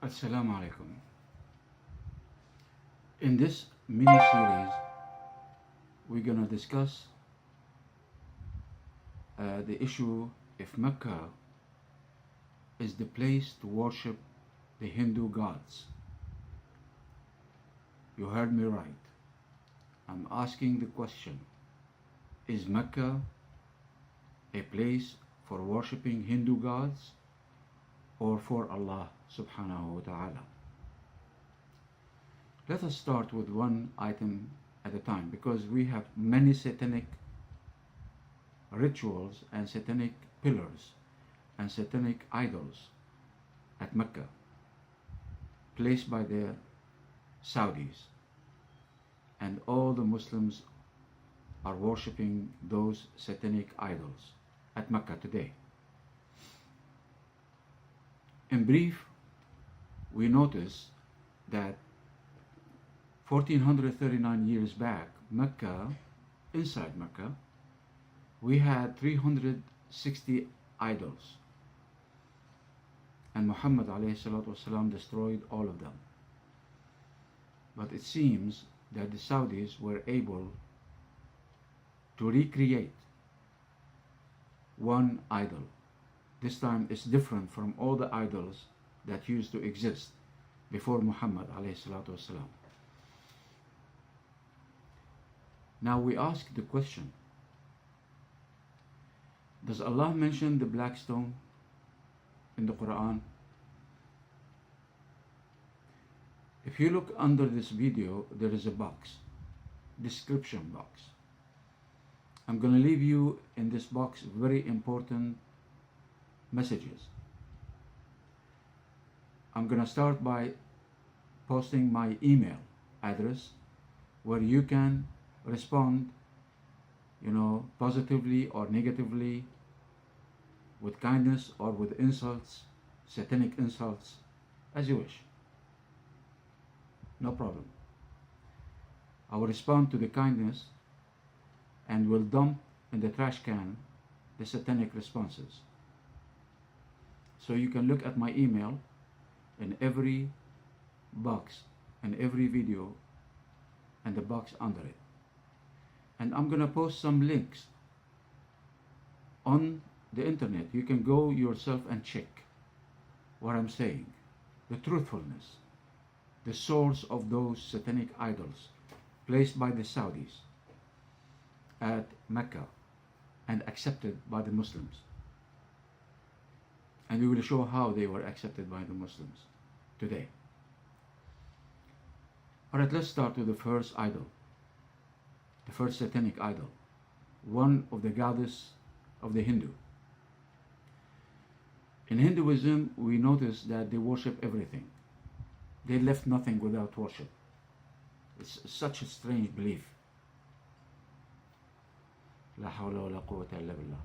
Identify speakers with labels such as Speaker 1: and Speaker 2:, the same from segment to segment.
Speaker 1: Assalamu alaikum. In this mini series, we're going to discuss the issue if Mecca is the place to worship the Hindu gods. You heard me right. I'm asking the question, is Mecca a place for worshipping Hindu gods or for Allah subhanahu wa ta'ala? Let us start with one item at a time, because we have many satanic rituals and satanic pillars and satanic idols at Mecca placed by the Saudis, and all the Muslims are worshipping those satanic idols at Mecca today. In brief, we notice that 1439 years back, Mecca, inside Mecca, we had 360 idols, and Muhammad ﷺ destroyed all of them. But it seems that the Saudis were able to recreate one idol. This time it's different from all the idols that used to exist before Muhammad ﷺ. Now we ask the question, does Allah mention the black stone in the Quran? If you look under this video, there is a box, description box. I'm going to leave you in this box very important messages. I'm going to start by posting my email address where you can respond, positively or negatively, with kindness or with insults, satanic insults, as you wish. No problem. I will respond to the kindness and will dump in the trash can the satanic responses. So you can look at my email in every box and every video and the box under it. And I'm going to post some links on the internet. You can go yourself and check what I'm saying, the truthfulness, the source of those satanic idols placed by the Saudis at Mecca and accepted by the Muslims. And we will show how they were accepted by the Muslims today. Alright, let's start with the first idol, the first satanic idol, one of the goddess of the Hindu. In Hinduism, we notice that they worship everything. They left nothing without worship. It's such a strange belief. La hawla wa la quwwata illa billah.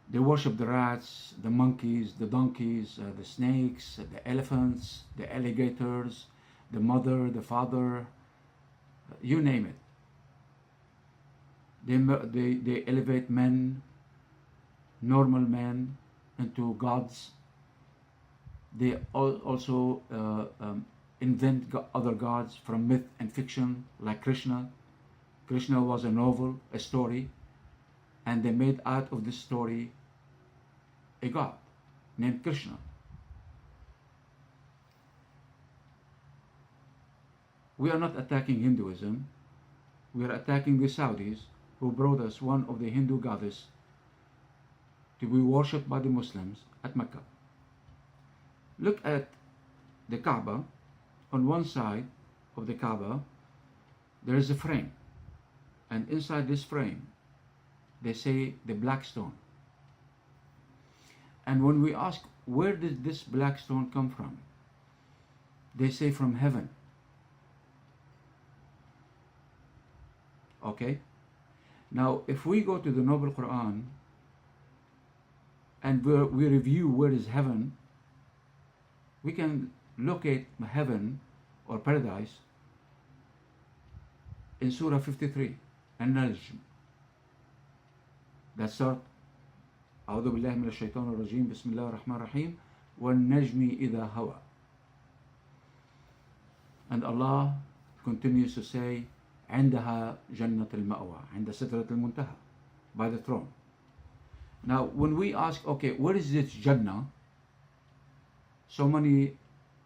Speaker 1: They worship the rats, the monkeys, the donkeys, the snakes, the elephants, the alligators, the mother, the father, you name it. They elevate men, normal men, into gods. They also invent other gods from myth and fiction, like Krishna. Krishna was a novel, a story, and they made out of this story a god named Krishna. We are not attacking Hinduism. We are attacking the Saudis who brought us one of the Hindu goddess to be worshipped by the Muslims at Mecca. Look at the Kaaba. On one side of the Kaaba there is a frame, and inside this frame they say the black stone. And when we ask, where did this black stone come from, they say from heaven. Okay? Now if we go to the Noble Quran and we review where is heaven, we can locate heaven or paradise in Surah 53, An-Najm. That start, أعوذ بالله من الشيطان الرجيم بسم الله الرحمن الرحيم وَالنَّجْمِ إِذَا هَوَى. And Allah continues to say, عندها جنة المأوى, عند سدرة المنتهى, by the throne. Now, when we ask, okay, what is this Jannah? So many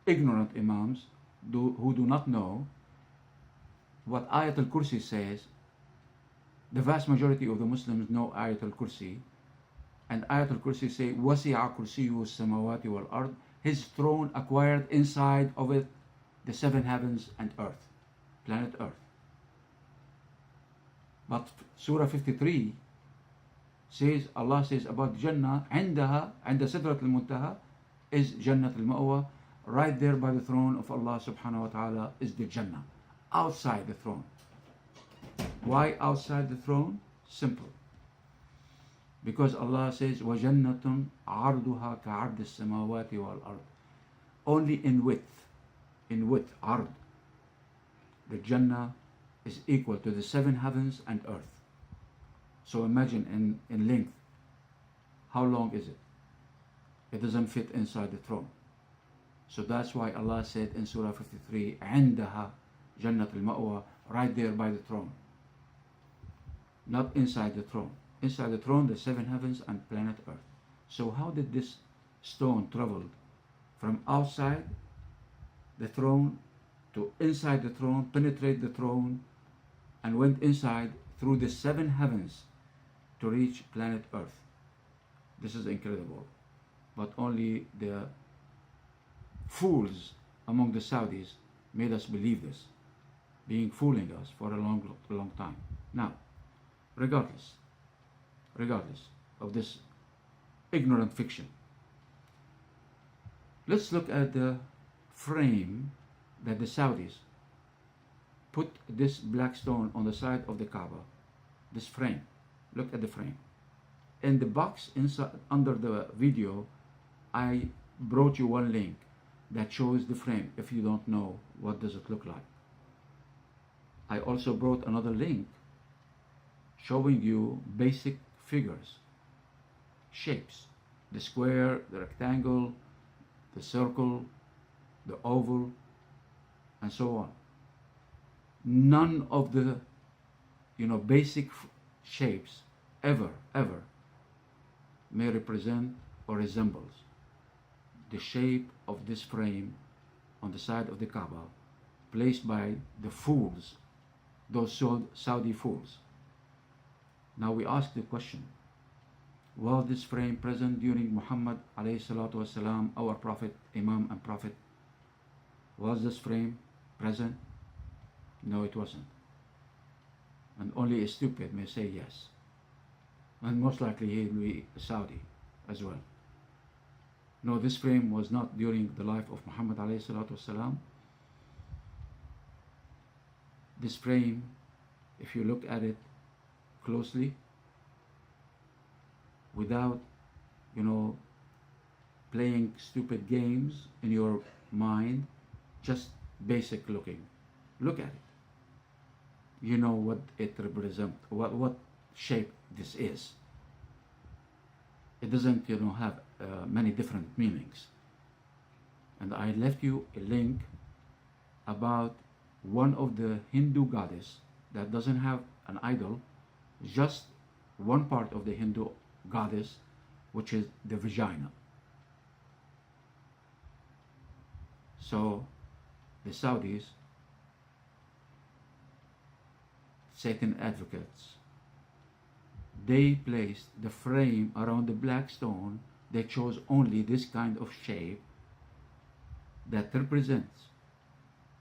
Speaker 1: ignorant Imams who do not know what Ayat al-Kursi says. The vast majority of the Muslims know Ayat al-Kursi, and Ayat al-Kursi say, وَسِعَ كُرْسِيُّ السَّمَوَاتِ وَالْأَرْضِ. His throne acquired inside of it the seven heavens and earth, planet Earth. But Surah 53 says, Allah says about Jannah, عندها, عند سدرة المنتهى is Jannat al-Ma'wa. Right there by the throne of Allah subhanahu wa ta'ala is the Jannah, outside the throne. Why outside the throne? Simple. Because Allah says, وَجَنَّةٌ عَرْضُهَا كَعَرْضِ السَّمَاوَاتِ وَالْأَرْضِ. Only in width, ard. The Jannah is equal to the seven heavens and earth. So imagine in length, how long is it? It doesn't fit inside the throne. So that's why Allah said in Surah 53, عندها جنة المأوى, right there by the throne. Not inside the throne. Inside the throne, the seven heavens and planet Earth. So how did this stone travel from outside the throne to inside the throne, penetrate the throne, and went inside through the seven heavens to reach planet Earth? This is incredible. But only the fools among the Saudis made us believe this, being fooling us for a long time. Now, regardless of this ignorant fiction, let's look at the frame that the Saudis put this black stone on the side of the Kaaba. This frame, look at the frame. In the box inside under the video, I brought you one link that shows the frame if you don't know what does it look like. I also brought another link showing you basic figures, shapes, the square, the rectangle, the circle, the oval, and so on. None of the basic shapes ever may represent or resembles the shape of this frame on the side of the Kaaba, placed by the fools, those Saudi fools. Now we ask the question, was this frame present during Muhammad alayhi salatu wasalam, our Prophet, Imam and Prophet? Was this frame present? No, it wasn't. And only a stupid may say yes. And most likely he will be a Saudi as well. No, this frame was not during the life of Muhammad alayhi salatu wasalam. This frame, if you look at it closely, without playing stupid games in your mind, just basic looking, look at it. You know what it represents, what shape this is. It doesn't have many different meanings. And I left you a link about one of the Hindu goddess that doesn't have an idol, just one part of the Hindu goddess, which is the vagina. So the Saudis, Satan advocates, they placed the frame around the black stone. They chose only this kind of shape that represents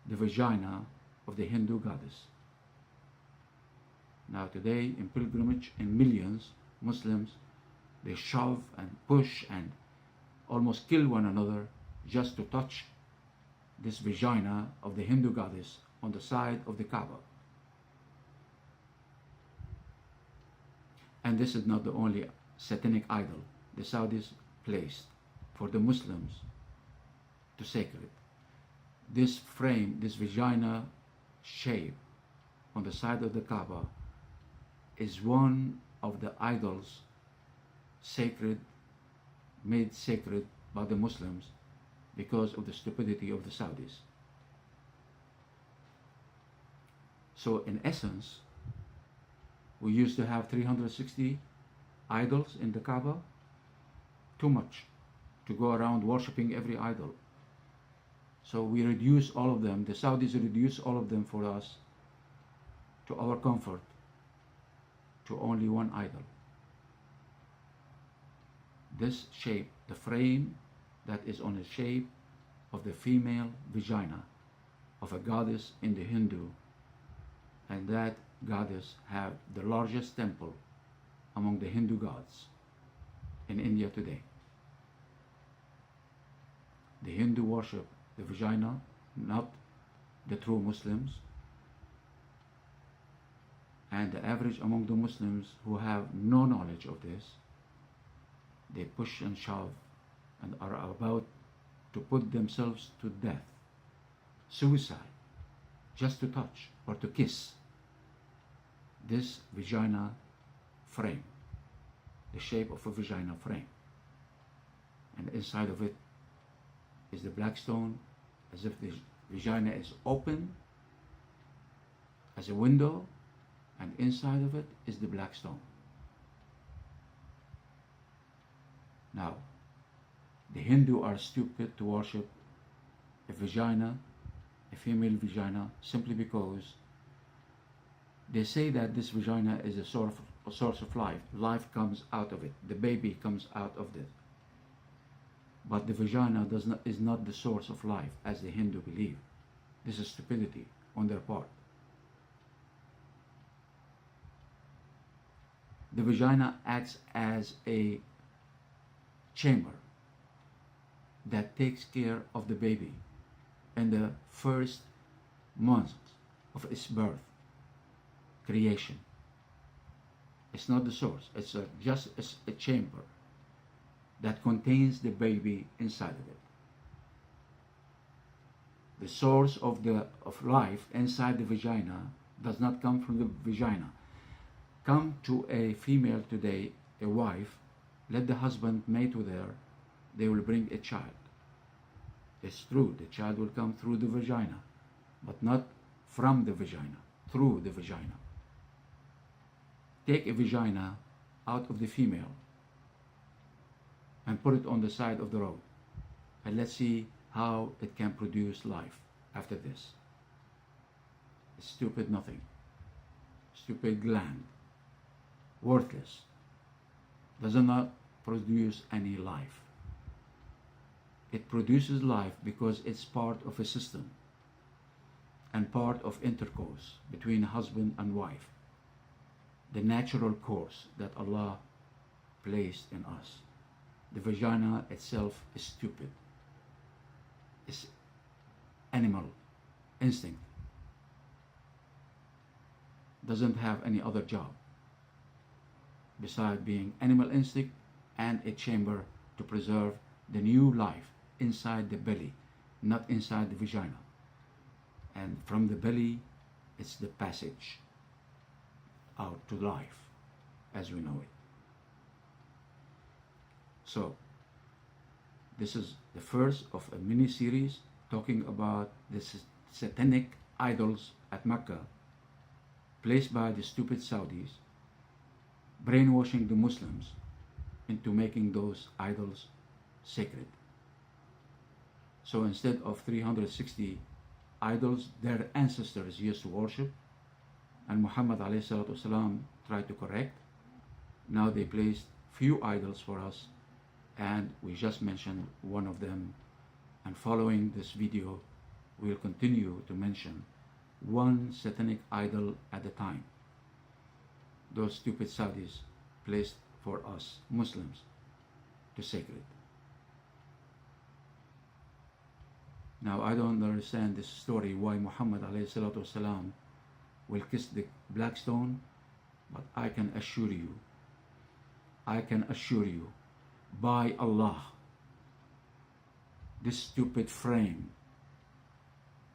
Speaker 1: the vagina of the Hindu goddess. Now today in pilgrimage, in millions, Muslims, they shove and push and almost kill one another just to touch this vagina of the Hindu goddess on the side of the Kaaba. And this is not the only satanic idol the Saudis placed for the Muslims to sacred. This frame, this vagina shape on the side of the Kaaba is one of the idols made sacred by the Muslims because of the stupidity of the Saudis. So in essence, we used to have 360 idols in the Kaaba. Too much to go around worshipping every idol. So we reduce all of them. The Saudis reduce all of them for us, to our comfort, to only one idol. This shape, the frame that is on the shape of the female vagina of a goddess in the Hindu, and that goddess have the largest temple among the Hindu gods in India today. The Hindu worship the vagina, not the true Muslims. And the average among the Muslims who have no knowledge of this, they push and shove and are about to put themselves to death, suicide, just to touch or to kiss this vagina frame, the shape of a vagina frame. And inside of it is the black stone, as if the vagina is open as a window, and inside of it is the black stone. Now, the Hindu are stupid to worship a vagina, a female vagina, simply because they say that this vagina is a source of life. Life comes out of it. The baby comes out of it. But the vagina is not the source of life, as the Hindu believe. This is stupidity on their part. The vagina acts as a chamber that takes care of the baby in the first months of its birth, creation. It's not the source. It's just a chamber that contains the baby inside of it. The source of life inside the vagina does not come from the vagina. Come to a female today, a wife, let the husband mate with her, they will bring a child. It's true, the child will come through the vagina, but not from the vagina, through the vagina. Take a vagina out of the female and put it on the side of the road, and let's see how it can produce life after this. It's stupid nothing. Stupid gland. Worthless. Does not produce any life. It produces life because it's part of a system and part of intercourse between husband and wife. The natural course that Allah placed in us. The vagina itself is stupid. It's animal instinct. Doesn't have any other job besides being animal instinct and a chamber to preserve the new life inside the belly, not inside the vagina. And from the belly, it's the passage out to life as we know it. So, this is the first of a mini-series talking about the satanic idols at Mecca, placed by the stupid Saudis, brainwashing the Muslims into making those idols sacred. So instead of 360 idols their ancestors used to worship, and Muhammad ﷺ tried to correct, now they placed few idols for us, and we just mentioned one of them, and following this video we'll continue to mention one satanic idol at a time those stupid Saudis placed for us Muslims to sacred. Now I don't understand this story why Muhammad ﷺ will kiss the black stone, but I can assure you, by Allah, this stupid frame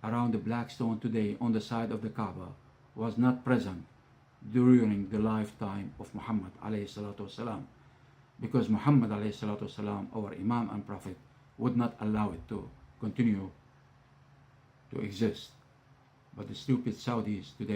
Speaker 1: around the black stone today on the side of the Kaaba was not present during the lifetime of Muhammad ﷺ, because Muhammad ﷺ, our Imam and Prophet, would not allow it to continue to exist. But the stupid Saudis today